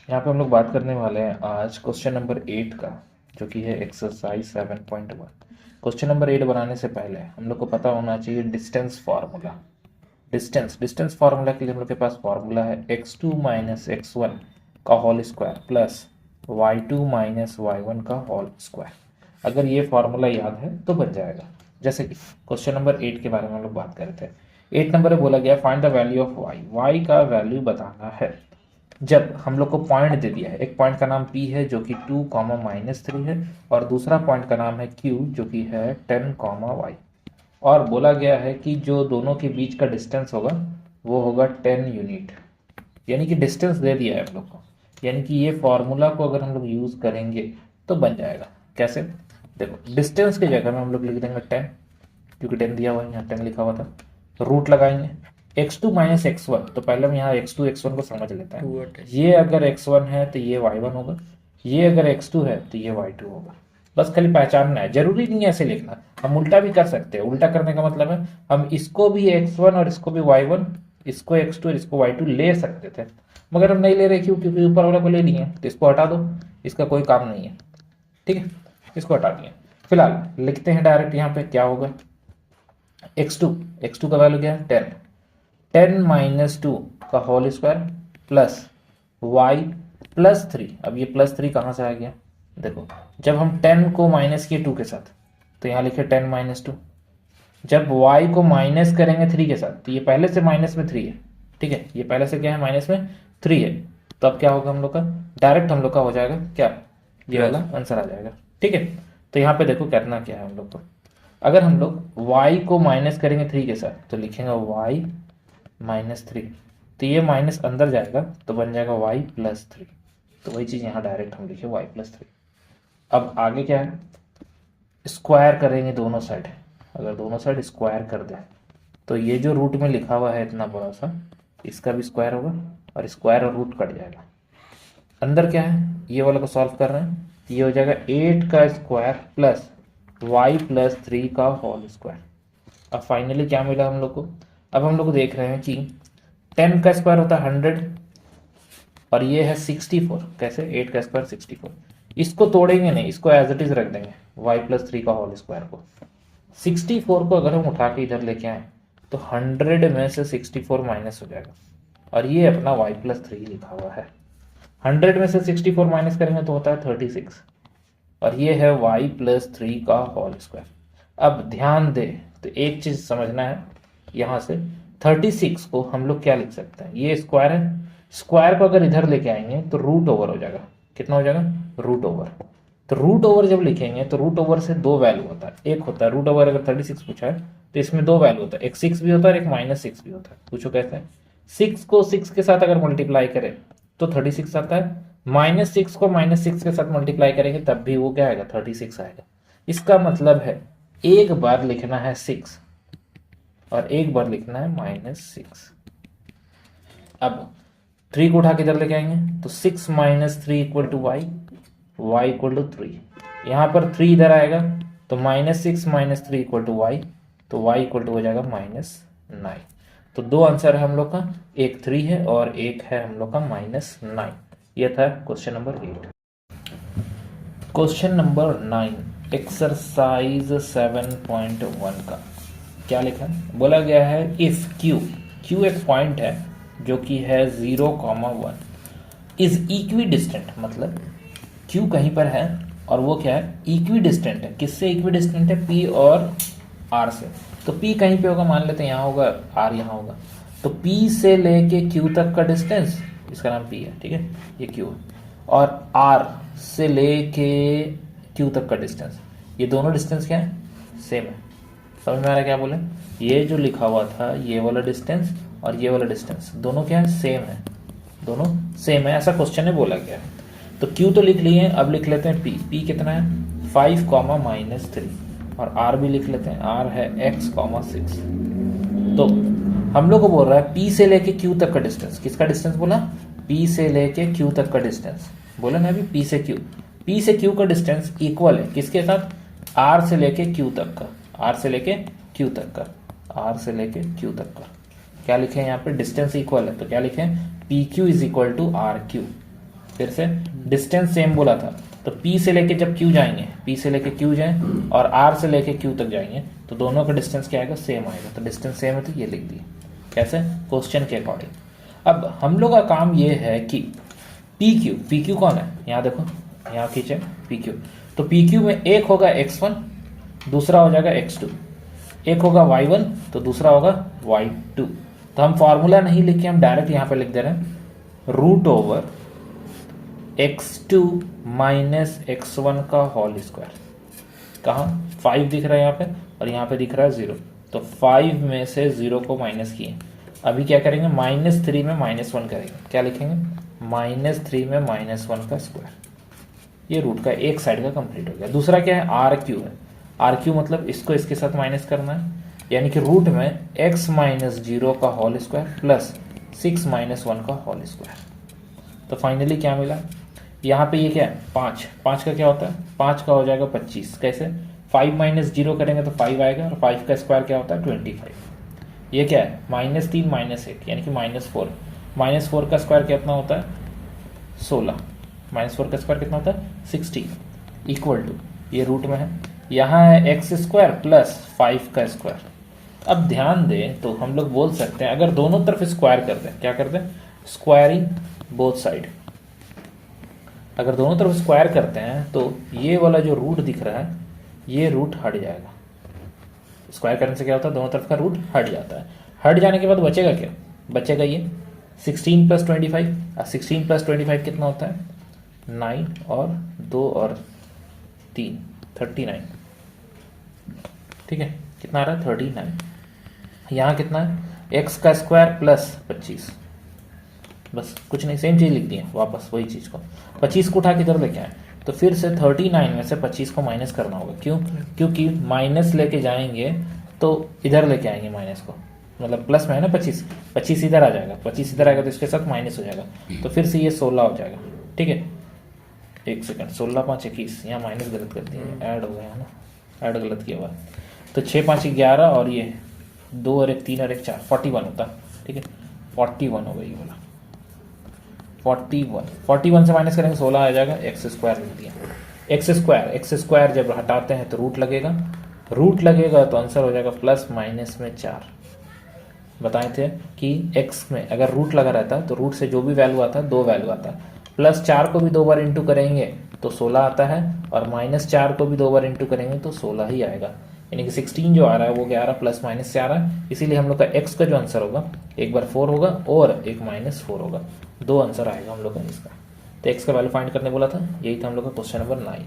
यहाँ पे हम लोग बात करने वाले हैं आज क्वेश्चन नंबर 8 का, जो कि है एक्सरसाइज 7.1। क्वेश्चन नंबर 8 बनाने से पहले हम लोग को पता होना चाहिए डिस्टेंस फार्मूला। डिस्टेंस फार्मूला के लिए हम लोग के पास फार्मूला है x2 माइनस x1 का whole square plus y2 minus y1 का होल स्क्वायर। अगर ये फार्मूला याद है तो बन जाएगा। जैसे कि क्वेश्चन नंबर 8 के बारे में हम लोग बात कर रहे थे। 8 नंबर में बोला गया find the value of y का वैल्यू बताना है। जब हम लोग को पॉइंट दे दिया है, एक पॉइंट का नाम P है जो कि 2 -3 है, और दूसरा पॉइंट का नाम है Q जो कि है 10 y, और बोला गया है कि जो दोनों के बीच का डिस्टेंस होगा वो होगा 10 यूनिट। यानी कि डिस्टेंस दे दिया है हम लोग को, यानी कि ये फॉर्मूला को अगर हम लोग यूज़ करेंगे तो बन जाएगा। कैसे? देखो, डिस्टेंस की जगह में हम लोग लिख देंगे 10, क्योंकि 10 दिया हुआ है, यहाँ 10 लिखा हुआ था। रूट लगाएंगे x2 माइनस x1, तो पहले हम यहाँ x2 x1 को समझ लेते हैं। ये अगर x1 है तो ये y1 होगा, ये अगर x2 है तो ये y2 होगा। बस खाली पहचानना है, जरूरी नहीं है ऐसे लिखना, हम उल्टा भी कर सकते हैं। उल्टा करने का मतलब है हम इसको भी x1 और इसको भी y1, इसको x2 और इसको y2 ले सकते थे, मगर हम नहीं ले रहे। क्यों? क्योंकि ऊपर वाला को ले लिए, तो इसको हटा दो, इसका कोई काम नहीं है। ठीक है, इसको हटा दिया। फिलहाल लिखते हैं डायरेक्ट यहाँ पे क्या होगा। x2 का वैल्यू क्या है? 10 माइनस 2 का whole square plus y plus 3। अब ये प्लस 3 कहाँ से आ गया? देखो, जब हम 10 को माइनस किए 2 के साथ तो यहाँ लिखे 10 माइनस 2। जब y को माइनस करेंगे 3 के साथ तो ये पहले से माइनस में 3 है। ठीक है, ये पहले से क्या है? माइनस में 3 है। तो अब क्या होगा हम लोग का? डायरेक्ट हम लोग का हो जाएगा क्या? ये वाला आंसर आ जाएगा। ठीक है, तो यहाँ पे देखो करना क्या है हम लोग को। अगर हम लोग y को माइनस करेंगे 3 के साथ तो लिखेंगे y -3, तो ये माइनस अंदर जाएगा तो बन जाएगा y प्लस 3। तो वही चीज़ यहाँ डायरेक्ट हम लिखे y प्लस 3। अब आगे क्या है? स्क्वायर करेंगे दोनों साइड। अगर दोनों साइड स्क्वायर कर दें तो ये जो रूट में लिखा हुआ है इतना बड़ा सा, इसका भी स्क्वायर होगा, और स्क्वायर और रूट कट जाएगा। अंदर क्या है? ये वाला को सॉल्व कर रहे हैं, ये हो जाएगा 8 का स्क्वायर प्लस y प्लस 3 का होल स्क्वायर। अब फाइनली क्या मिला हम लोग को? अब हम लोग देख रहे हैं कि 10 का स्क्वायर होता है 100, और ये है 64। कैसे? 8 का स्क्वायर 64। इसको तोड़ेंगे नहीं, इसको एज इट इज रख देंगे, y प्लस 3 का होल स्क्वायर को। 64 को अगर हम उठा के इधर लेके आए तो 100 में से 64 माइनस हो जाएगा, और ये अपना y प्लस 3 लिखा हुआ है। 100 में से 64 माइनस करेंगे तो होता है 36, और ये है y प्लस 3 का होल स्क्वायर। अब ध्यान दे, तो एक चीज समझना है, यहाँ से 36 को हम लोग क्या लिख सकते हैं? ये स्क्वायर है, स्क्वायर को अगर इधर लेके आएंगे तो रूट ओवर हो जाएगा। कितना हो जाएगा? Root over. तो रूट ओवर जब लिखेंगे तो रूट ओवर से दो वैल्यू होता है। एक होता है रूट ओवर, अगर 36 पूछा है तो इसमें दो वैल्यू होता है, एक 6 भी होता है और एक -6 भी होता है। पूछो कैसे? 6 को 6 के साथ अगर मल्टीप्लाई करें तो 36 आता है, -6 को -6 के साथ मल्टीप्लाई करेंगे तब भी वो क्या आएगा? 36 आएगा। इसका मतलब है एक बार लिखना है 6 और एक बार लिखना है -6। अब 3 को उठा के इधर लेके आएंगे तो 6 - 3 equal to y, y equal to 3। यहाँ पर 3 इधर आएगा तो -6 - 3 इक्वल टू y, तो y इक्वल टू हो जाएगा -9। तो दो आंसर है हम लोग का, एक 3 है और एक है हम लोग का -9। ये था question number 8। Question number 9 exercise 7.1 का क्या लिखा है? बोला गया है इफ q एक पॉइंट है जो कि है 0,1 इज इक्वी डिस्टेंट, मतलब q कहीं पर है और वो क्या है? इक्वी डिस्टेंट है। किससे इक्वी डिस्टेंट है? p और r से। तो p कहीं पे होगा, मान लेते हैं यहाँ होगा, r यहाँ होगा। तो p से लेके q तक का डिस्टेंस, इसका नाम p है, ठीक है, ये q है, और r से लेके q तक का डिस्टेंस, ये दोनों डिस्टेंस क्या है? सेम है। समझ में आ रहा है क्या बोले? ये जो लिखा हुआ था ये वाला डिस्टेंस और ये वाला डिस्टेंस दोनों क्या है? सेम है, दोनों सेम है, ऐसा क्वेश्चन में बोला गया है। तो Q तो लिख लिए, अब लिख लेते हैं P कितना है? 5, -3, और R भी लिख लेते हैं, R है x, 6। तो हम लोग को बोल रहा है P से लेके Q तक का डिस्टेंस। किसका डिस्टेंस बोला? P से लेके Q तक का डिस्टेंस बोला ना अभी, P से Q का डिस्टेंस इक्वल है किसके साथ? R से लेके Q तक का, R से लेके Q तक का, R से लेके Q तक का। क्या लिखे हैं यहाँ पे? डिस्टेंस इक्वल है, तो क्या लिखे हैं? PQ is equal to RQ। फिर से डिस्टेंस सेम बोला था, तो P से लेके जब Q जाएंगे, P से लेके Q जाएं और R से लेके Q तक जाएंगे, तो दोनों का डिस्टेंस क्या आएगा, सेम आएगा। तो डिस्टेंस सेम है तो ये लिख दिए, कैसे, क्वेश्चन के अकॉर्डिंग। अब हम लोग का काम ये है कि पी क्यू कौन है, यहाँ देखो, यहाँ खींचे पी क्यू, तो पी क्यू में एक होगा x1, दूसरा हो जाएगा x2, एक होगा y1 तो दूसरा होगा y2। तो हम फॉर्मूला नहीं लिख के हम डायरेक्ट यहाँ पे लिख दे रहे हैं, root over x2 minus x1 का होल स्क्वायर। कहाँ 5 दिख रहा है यहाँ पे और यहाँ पे दिख रहा है 0, तो 5 में से 0 को माइनस किए। अभी क्या करेंगे, -3 में -1 करेंगे, क्या लिखेंगे, -3 में -1 का स्क्वायर। ये रूट का एक साइड का कंप्लीट हो गया। दूसरा क्या है, आर क्यू है। आर क्यू मतलब इसको इसके साथ माइनस करना है, यानी कि रूट में x माइनस 0 का होल स्क्वायर प्लस 6 माइनस 1 का होल स्क्वायर। तो फाइनली क्या मिला, यहाँ पे ये क्या है 5 का क्या होता है, 5 का हो जाएगा 25। कैसे, 5 माइनस 0 करेंगे तो 5 आएगा और 5 का स्क्वायर क्या होता है 25। ये क्या है -3 -1 यानी कि -4। -4 का स्क्वायर कितना होता है 16, -4 का स्क्वायर कितना होता है 16, इक्वल टू, ये रूट में है, यहाँ है x स्क्वायर प्लस 5 का स्क्वायर। अब ध्यान दें तो हम लोग बोल सकते हैं, अगर दोनों तरफ स्क्वायर कर दें, क्या कर दें, स्क्वायरिंग बोथ साइड। अगर दोनों तरफ स्क्वायर करते हैं तो ये वाला जो रूट दिख रहा है ये रूट हट जाएगा। स्क्वायर करने से क्या होता है, दोनों तरफ का रूट हट जाता है। हट जाने के बाद बचेगा क्या, बचेगा ये 16 प्लस 25। 16 प्लस 25 कितना होता है 9 और 2 और 3 39। ठीक है, कितना आ रहा है 39। यहाँ कितना है x का स्क्वायर प्लस 25, बस कुछ नहीं, सेम चीज लिख दी है वापस वही चीज को। 25 को उठा के इधर लेके आए तो फिर से 39 में से 25 को माइनस करना होगा। क्यों, क्योंकि माइनस लेके जाएंगे तो इधर लेके आएंगे माइनस को, मतलब प्लस में है ना 25 इधर आ जाएगा, 25 इधर आएगा तो इसके साथ माइनस हो जाएगा, तो फिर से ये 16 हो जाएगा। ठीक है, एक सेकंड, 16 5 21, यहाँ माइनस गलत कर दिए, ऐड हो गया है ना, ऐड गलत किया हुआ। तो 6 5 11 और ये 2 और 1 3 और 1 4 41 होता। ठीक है, 41 हो गई ये वाला 41 से माइनस करेंगे 16 आ जाएगा, एक्स स्क्वायर लिख दिया। एक्स स्क्वायर जब हटाते हैं तो रूट लगेगा तो आंसर हो जाएगा प्लस माइनस में 4। बताए थे कि x में अगर रूट लगा रहता है तो रूट से जो भी वैल्यू आता है 2 वैल्यू आता है, प्लस 4 को भी 2 बार इंटू करेंगे तो 16 आता है और -4 को भी 2 बार इंटू करेंगे तो 16 ही आएगा। यानी कि 16 जो आ रहा है वो क्या आ रहा है, प्लस माइनस से आ रहा है। इसीलिए हम लोग का x का जो आंसर होगा एक बार 4 होगा और एक -4 होगा, 2 आंसर आएगा हम लोग का इसका। तो x का वैल्यू फाइंड करने बोला था, यही था हम लोग का क्वेश्चन नंबर 9।